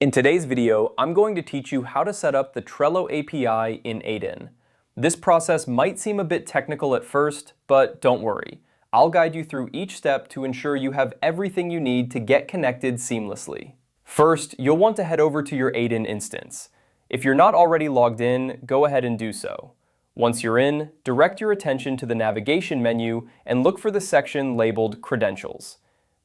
In today's video, I'm going to teach you how to set up the Trello API in n8n. This process might seem a bit technical at first, but don't worry. I'll guide you through each step to ensure you have everything you need to get connected seamlessly. First, you'll want to head over to your n8n instance. If you're not already logged in, go ahead and do so. Once you're in, direct your attention to the navigation menu and look for the section labeled Credentials.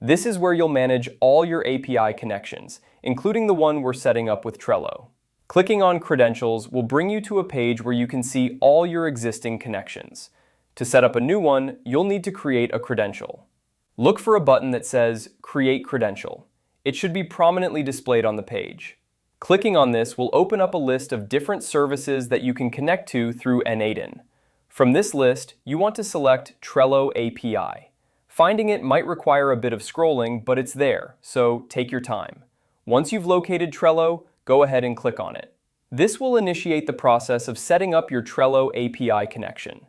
This is where you'll manage all your API connections, including the one we're setting up with Trello. Clicking on Credentials will bring you to a page where you can see all your existing connections. To set up a new one, you'll need to create a credential. Look for a button that says Create Credential. It should be prominently displayed on the page. Clicking on this will open up a list of different services that you can connect to through n8n. From this list, you want to select Trello API. Finding it might require a bit of scrolling, but it's there, so take your time. Once you've located Trello, go ahead and click on it. This will initiate the process of setting up your Trello API connection.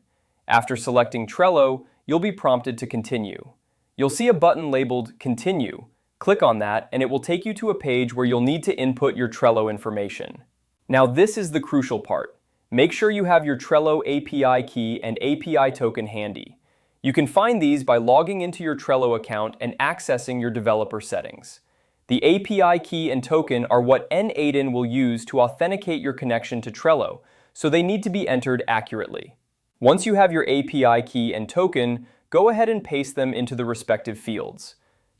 After selecting Trello, you'll be prompted to continue. You'll see a button labeled Continue. Click on that, and it will take you to a page where you'll need to input your Trello information. Now this is the crucial part. Make sure you have your Trello API key and API token handy. You can find these by logging into your Trello account and accessing your developer settings. The API key and token are what n8n will use to authenticate your connection to Trello, so they need to be entered accurately. Once you have your API key and token, go ahead and paste them into the respective fields.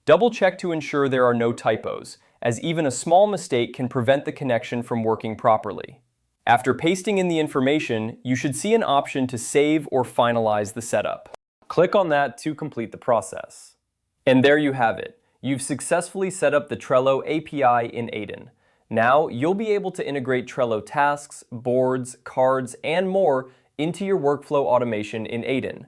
Double-check to ensure there are no typos, as even a small mistake can prevent the connection from working properly. After pasting in the information, you should see an option to save or finalize the setup. Click on that to complete the process. And there you have it. You've successfully set up the Trello API in n8n. Now you'll be able to integrate Trello tasks, boards, cards, and more into your workflow automation in n8n.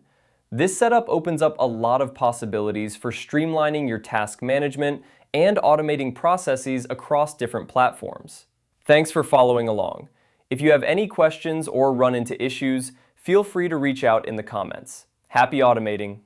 This setup opens up a lot of possibilities for streamlining your task management and automating processes across different platforms. Thanks for following along. If you have any questions or run into issues, feel free to reach out in the comments. Happy automating!